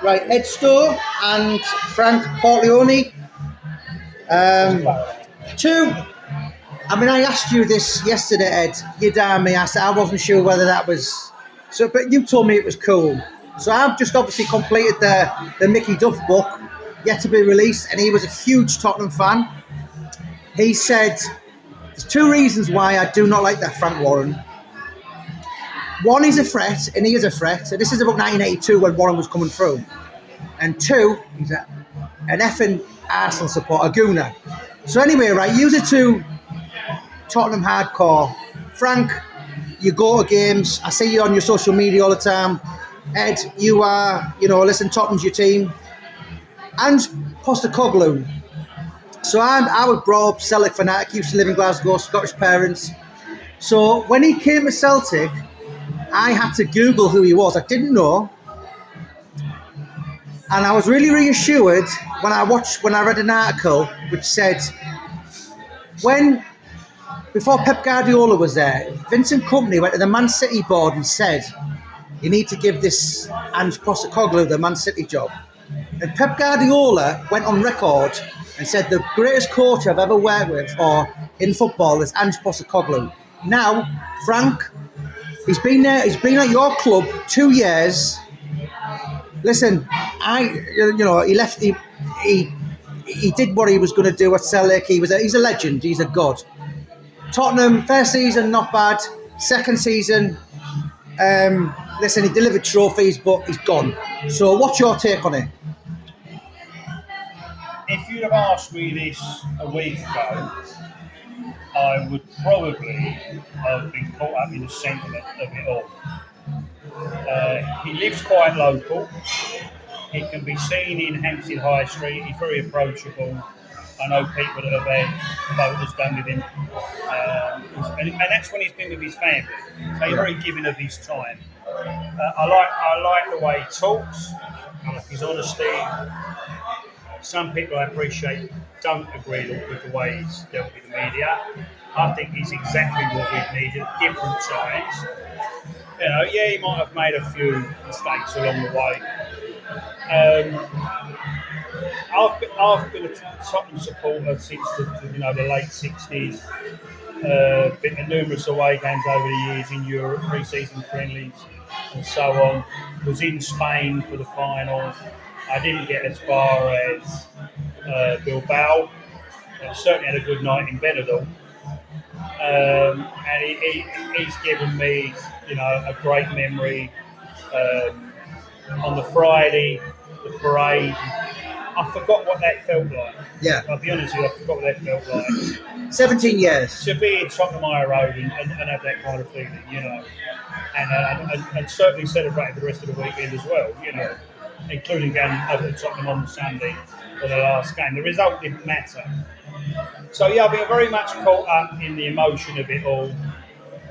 Right, Ed Stowe and Frank Portleone. Two. I mean, I asked you this yesterday, Ed. You damn me. I said I wasn't sure whether that was so, but you told me it was cool. So I've just obviously completed the Mickey Duff book, yet to be released, and he was a huge Tottenham fan. He said there's two reasons why I do not like that Frank Warren. One, he's a threat, and he is a threat. So this is about 1982 when Warren was coming through. And two, he's an effing Arsenal supporter, a gooner. So anyway, right, use it to Tottenham hardcore. Frank, you go to games. I see you on your social media all the time. Ed, you are, listen, Tottenham's your team. Ange Postecoglou. So I was brought up Celtic fanatic, used to live in Glasgow, Scottish parents. So when he came to Celtic, I had to Google who he was. I didn't know. And I was really reassured when I read an article which said before Pep Guardiola was there, Vincent Kompany went to the Man City board and said, you need to give this Ange Postecoglou the Man City job. And Pep Guardiola went on record and said the greatest coach I've ever worked with or in football is Ange Postecoglou. Now, Frank, he's been at your club 2 years. Listen, he left. He did what he was going to do at Celtic. He's a legend. He's a god. Tottenham, first season not bad. Second season, listen, he delivered trophies, but he's gone. So, what's your take on it? If you'd have asked me this a week ago, I would probably have been caught up in the sentiment of it all. He lives quite local. He can be seen in Hampstead High Street. He's very approachable. I know people that have had photos done with him. And that's when he's been with his family. So he's very giving of his time. I like the way he talks. I like his honesty. Some people I appreciate don't agree with the way he's dealt with the media. I think he's exactly what we've needed at different times. He might have made a few mistakes along the way. I've been a Tottenham supporter since the late 60s. Been to numerous away games over the years in Europe, pre-season friendlies and so on. Was in Spain for the final. I didn't get as far as Bilbao. I certainly had a good night in Benidorm. And he's given me, a great memory. On the Friday, the parade, I forgot what that felt like. Yeah. I'll be honest with you, I forgot what that felt like. 17 years. To be in Tottenham Road and have that kind of feeling, and certainly celebrate the rest of the weekend as well, including going over to Tottenham on Sunday for the last game. The result didn't matter. So, I've been very much caught up in the emotion of it all.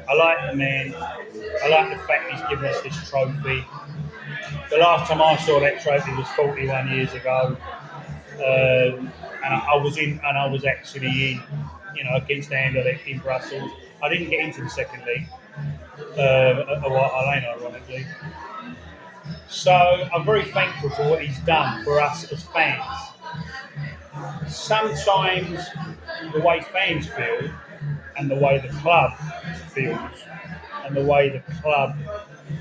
I like the man. I like the fact he's given us this trophy. The last time I saw that trophy was 41 years ago. And I was actually in, against Anderlecht in Brussels. I didn't get into the second league, at White Hart Lane, ironically. So I'm very thankful for what he's done for us as fans. Sometimes the way fans feel and the way the club feels and the way the club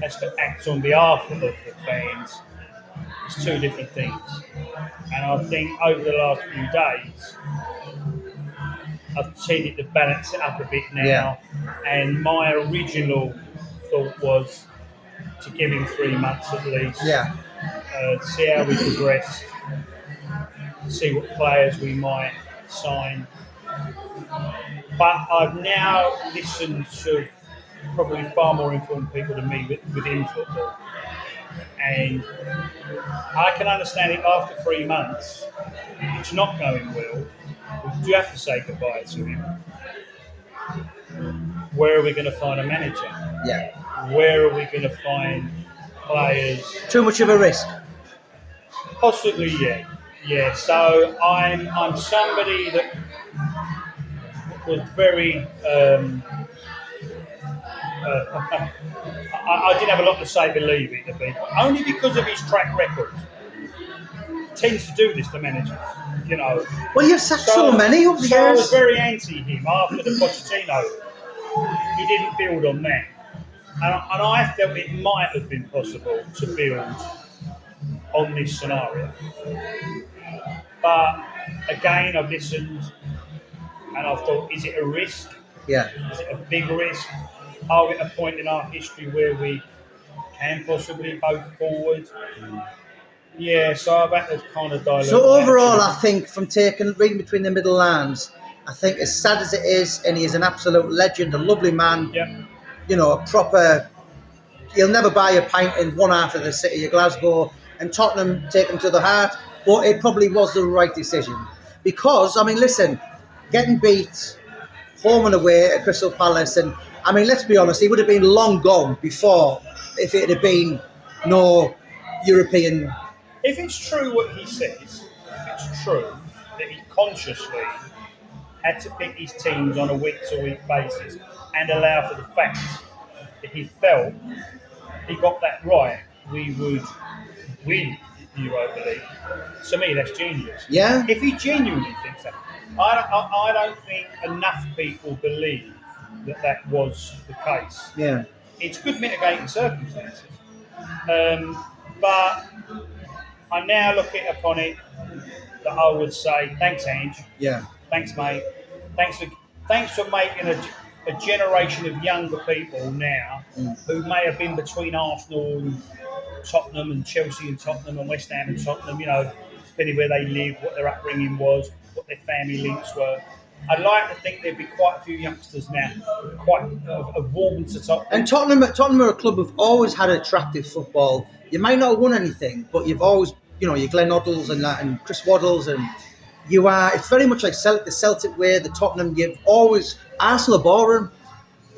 has to act on behalf of the fans is two different things. And I think over the last few days, I've tended to balance it up a bit now. Yeah. And my original thought was to give him 3 months at least. Yeah. See how we progress. See what players we might sign. But I've now listened to probably far more informed people than me within football. And I can understand it after 3 months. It's not going well. We do have to say goodbye to him. Where are we going to find a manager? Yeah. Where are we going to find players? Too much of a risk. Possibly, yeah. Yeah, so I'm somebody that was very... I did have a lot to say, believe it, to people, only because of his track record. tends to do this to managers, you know. Well, you've sacked so many over the So I was years. very anti him after the Pochettino. He didn't build on that. And I felt it might have been possible to build on this scenario. But again, I've listened and I've thought, is it a risk? Yeah. Is it a big risk? Are we at a point in our history where we can possibly go forward? Yeah, so I've had to kind of dilute So my overall, I attitude. think from reading between the middle lines, I think as sad as it is, and he is an absolute legend, a lovely man, Yep. you know, a proper. You'll never buy a pint in one half of the city of Glasgow, and Tottenham take him to the heart. But it probably was the right decision because, I mean, listen, getting beat home and away at Crystal Palace, and I mean, let's be honest, he would have been long gone before if it had been no European. If it's true what he says, if it's true that he consciously had to pick his teams on a week-to-week basis and allow for the fact that he felt he got that right, we would win the Europa League. To me, that's genius. Yeah. If he genuinely thinks that, I don't think enough people believe that that was the case. Yeah. It's good mitigating circumstances. But I now look upon it that I would say, thanks, Ange. Yeah. Thanks, mate. Thanks for making a generation of younger people now who may have been between Arsenal and Tottenham and Chelsea and Tottenham and West Ham and Tottenham, you know, depending where they live, what their upbringing was, what their family links were. I'd like to think there'd be quite a few youngsters now quite have warmed to Tottenham. And Tottenham are a club who've always had attractive football. You might not have won anything, but you've always, you know, your Glenn Hoddles and that, and Chris Waddles, and you are. It's very much like the Celtic way. The Tottenham, you've always Arsenal are boring,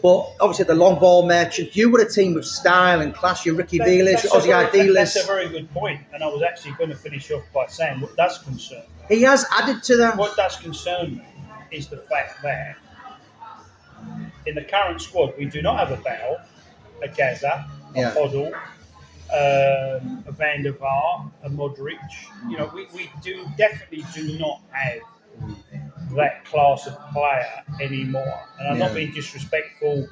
but obviously the long ball merchant. You were a team with style and class. Your Ricky Vilas, your Ozzy Ardiles. That's a very good point, and I was actually going to finish off by saying what does concern me. He has added to that. What does concern me is the fact that in the current squad we do not have a Bale, a Gaza, a Hoddle, a Van der Vaart, a Modric. You know, we definitely do not have that class of player anymore. And I'm not being disrespectful,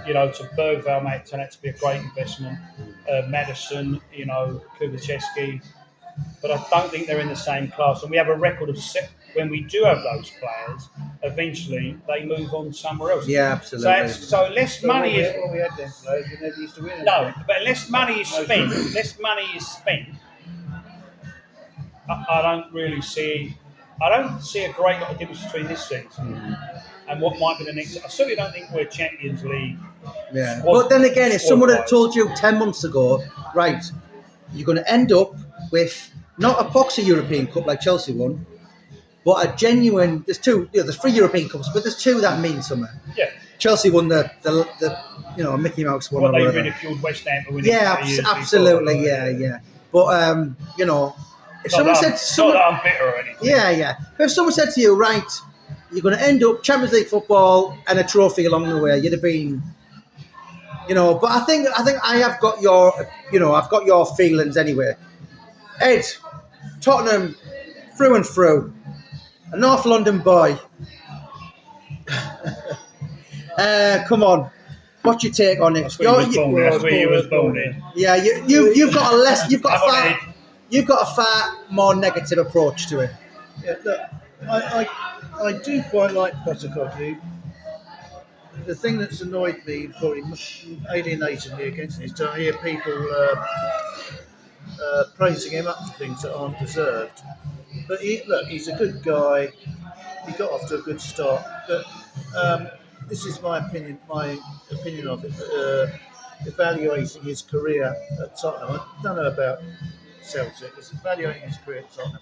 you know, to Bergvall, mate. Turned out to be a great investment. Madison, you know, Kubiceski. But I don't think they're in the same class. And we have a record of when we do have those players, eventually they move on somewhere else. Yeah, absolutely. So less money is. We had them players, we never used to win. No, but less money is spent. I don't really see. I don't see a great lot of difference between this season and what might be the next. I certainly don't think we're Champions League. Yeah. But then again, if someone had told you 10 months ago, right, you're going to end up with not a poxy European Cup like Chelsea won, but a genuine. There's two. You know, there's 3 European Cups, but there's 2 that mean something. Yeah. Chelsea won the you know, Mickey Mouse one. Well, or they whatever. ridiculed West Ham for winning. Yeah, absolutely. Before, yeah. But you know, if not someone that I'm bitter or anything. yeah. But if someone said to you, right, you're going to end up Champions League football and a trophy along the way, you'd have been, you know. But I think I have got your, you know, I've got your feelings anyway. Ed, Tottenham, through and through, a North London boy. Come on, what's your take on it? That's where you was born in. Yeah, you've got a far more negative approach to it. Yeah, look, I do quite like Postecoglou. The thing that's annoyed me, probably alienated me against it, is to hear people praising him up for things that aren't deserved. But he's a good guy. He got off to a good start. But this is my opinion of it. Evaluating his career at Tottenham, I don't know about Celtic. It's evaluating his career at Tottenham.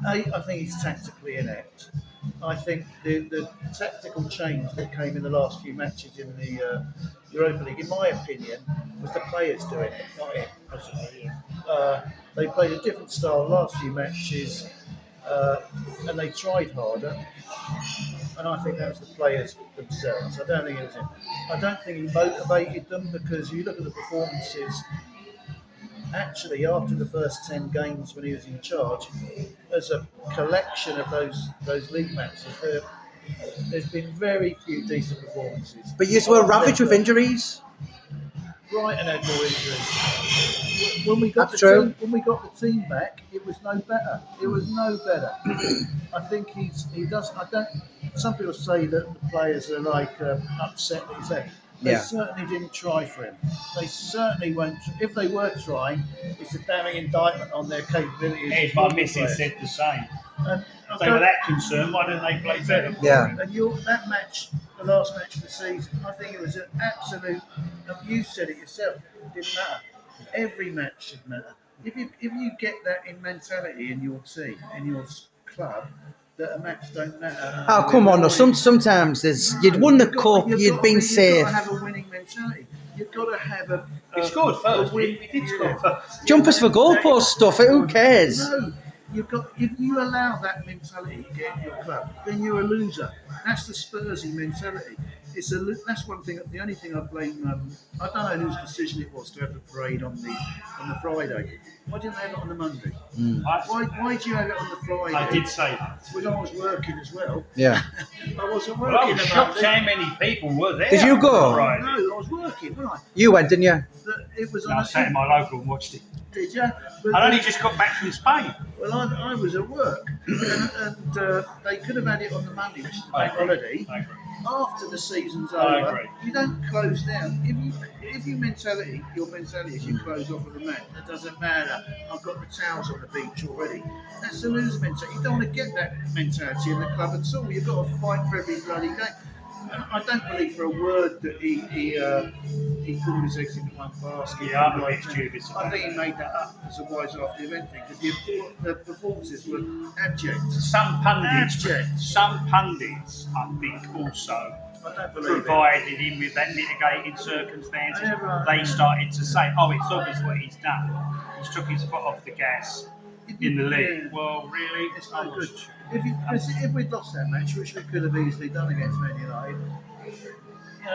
I think he's tactically inept. I think the tactical change that came in the last few matches in the Europa League, in my opinion, was the players doing it, not him. They played a different style the last few matches, and they tried harder. And I think that was the players themselves. I don't think it was him. I don't think he motivated them, because you look at the performances actually, after the first 10 games when he was in charge, as a collection of those league matches, there's been very few decent performances. But you were ravaged with injuries. Brighton had more injuries. When we got That's the true. team, when we got the team back, it was no better. It was no better. I think he does. I don't. Some people say that the players are like upset that he's there. They Yeah. certainly didn't try for him. They certainly won't. If they were trying, it's a damning indictment on their capabilities. Here's my missus said the same. And If they were that concerned, why didn't they play better? Yeah. And that match, the last match of the season, I think it was an absolute. You said it yourself. It didn't matter. Every match should matter. If you get that in mentality in your team, in your club, that a match don't matter. Oh, come on. No. Sometimes you'd won the cup, you'd been safe. You've got to have a winning mentality. You've got to have a. He scored first. We did score first. Jumpers for goalpost stuff, who cares? No, if you allow that mentality to get in your club, then you're a loser. That's the Spursy mentality. That's one thing. The only thing I blame. I don't know whose decision it was to have the parade on the Friday. Why didn't they have it on the Monday? Why did you have it on the Friday? I did say that. When I was working as well. Yeah. I wasn't Well, working. I was shocked how many people were there. Did you go? Right. No, I was working, wasn't I? You went, didn't you? It was No, on I sat in my local and watched it. Did you? I only just got back from Spain. Well, I was at work, and they could have had it on the Monday, which is a bank holiday. I agree. After the season's I over, agree. you don't close down. If your mentality is you close off with a match, that doesn't matter. I've got the towels on the beach already. That's the loser mentality. You don't want to get that mentality in the club at all. You've got to fight for every bloody game. And I don't believe for a word that he put his eggs in one basket. Yeah, I'm a bit dubious I about think he that. made that up as a wise after the event thing because the performances were abject. Some pundits, Abject. I think, also I don't believe it. provided him with that mitigating circumstances. Yeah, They started to say, "Oh, it's obvious what he's done. He's took his foot off the gas in the league." Yeah. Well, really, It's no good. If we'd lost that match, which we could have easily done against Man United,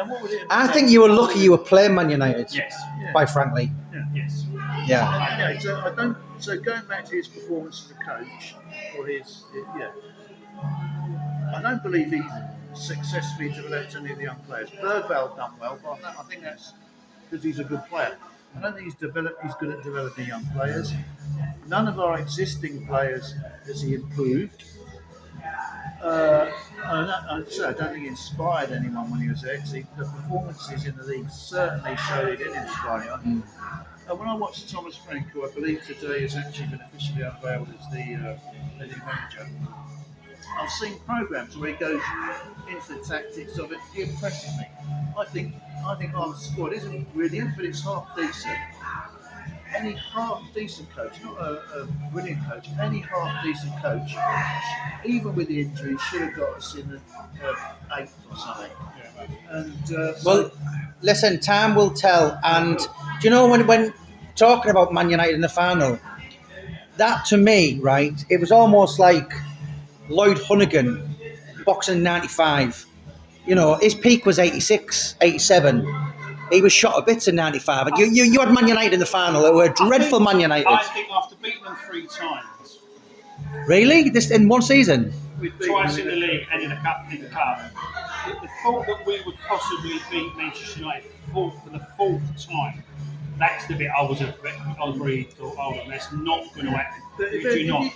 what would it have I been? think you were lucky you were playing Man United, Yes, quite frankly. yes. Yeah. So going back to his performance as a coach, I don't believe he successfully developed any of the young players. Bergvall done well, but I think that's because he's a good player. I don't think he's good at developing young players. None of our existing players has he improved. I don't think he inspired anyone when he was there. The performances in the league certainly showed he didn't inspire anyone. And when I watched Thomas Frank, who I believe today has actually been officially unveiled as the new manager, I've seen programs where he goes into the tactics of it. He impresses me. I think our squad isn't brilliant, but it's half decent. Any half decent coach, not a brilliant coach, any half decent coach, even with the injuries, should have got us in the 8th or something. And Listen, time will tell. And do you know when talking about Man United in the final, that to me, right, it was almost like Lloyd Honeyghan boxing in 95. You know, his peak was 86, 87. He was shot a bit in 95. And you had Man United in the final. It were dreadful Man United. I think after beating them 3 times, Really? This in one season? twice in the league and in the cup, the thought that we would possibly beat Manchester United for the 4th time, that's the bit I really thought, hold on, that's not going to happen. Did you not?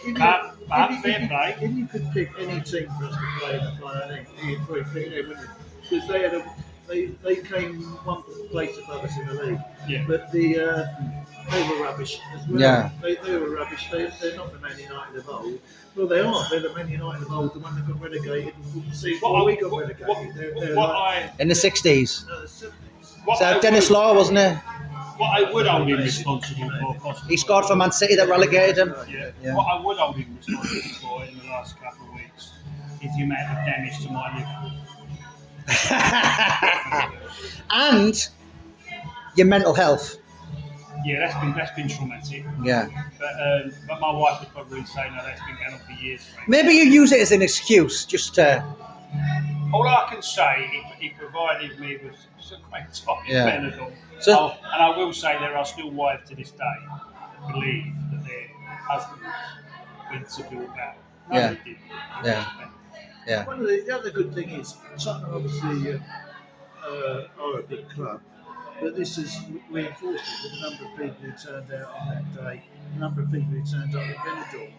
But fair play. If you could pick any team for us to play in the final, I think you'd probably pick them, wouldn't you? Because they came one place above us in the league. Yeah. But they were rubbish as well. Yeah. They were rubbish. They're not the Man United of old. Well, they are. They're the Man United of old, the one that got relegated. We got relegated. In the 60s. No, the 70s. So Dennis Law, wasn't it? What I would hold him responsible for, possibly. He scored for Man City that relegated him. Yeah. What I would hold him responsible for in the last couple of weeks is the amount of damage to my liver. And your mental health. Yeah, that's been traumatic. Yeah. But my wife would probably say, no, that's been going on for years. Frank. Maybe you use it as an excuse just to all I can say, he provided me with some great time in Yeah. Benidorm. So- Oh, and I will say there are still wives to this day who believe that their husbands went to Bilbao. No, Yeah. they didn't. They Yeah. went to Benidorm. Yeah. One of the other good thing is Tottenham obviously are a big club, but this has reinforced it with the number of people who turned out on that day, the number of people who turned up in Benidorm.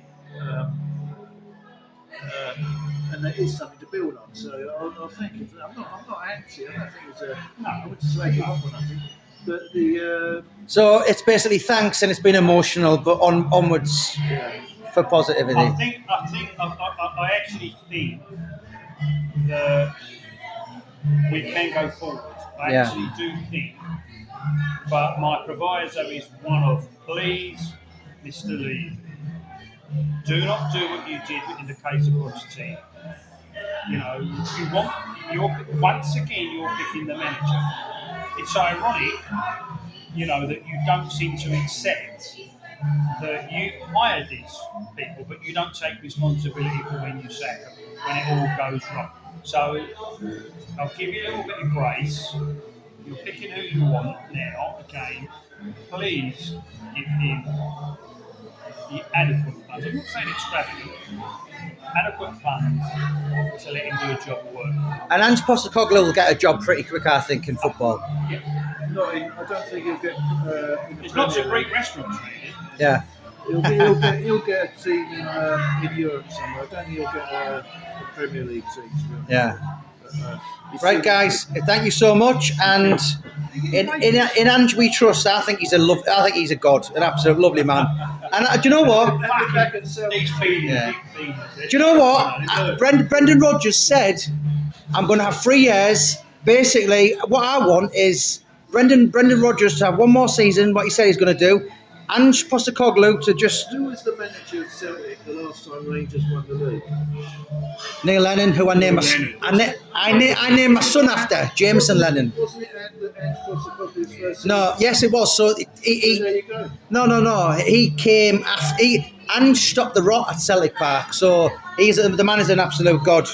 And there is something to build on. So I think I'm not anti. I don't think it's a. No. I wouldn't slag it off or nothing. But the So it's basically thanks, and it's been emotional, but onwards for positivity. I actually think that we can go forward. I Yeah. actually do think, but my proviso is one of please, Mr. Levy, do not do what you did in the case of Postecoglou. You know, you're once again you're picking the manager. It's ironic, you know, that you don't seem to accept that you hired these people, but you don't take responsibility for when you sack them, when it all goes wrong. So I'll give you a little bit of grace. You're picking who you want now. Again, please give him the adequate funds. I'm not saying extravagant, adequate funds to let him do a job of work. And Ange Postecoglou will get a job pretty quick, I think, in football. Yeah. I don't think he'll get in the There's lots of Premier great League. restaurants, really. Yeah. He'll get a team in Europe somewhere. I don't think he'll get a Premier League team. To be honest. Yeah. But, Right, guys. Thank you so much. And in Ange we trust. I think he's a god, an absolute lovely man. And do you know what? These feelings, Yeah. big feelings. Do you know what? Brendan Rodgers said, "I'm going to have 3 years." Basically, what I want is Brendan Rodgers to have one more season. What he said he's going to do. Ange Postecoglou to just Who was the manager of Celtic the last time Rangers won the league? Neil Lennon, who I named I named my son after, Jameson Lennon. Wasn't it Ange Postecoglou's first No, season? yes, it was. So So there you go. no. He came after. Ange stopped the rot at Celtic Park. So the man is an absolute god.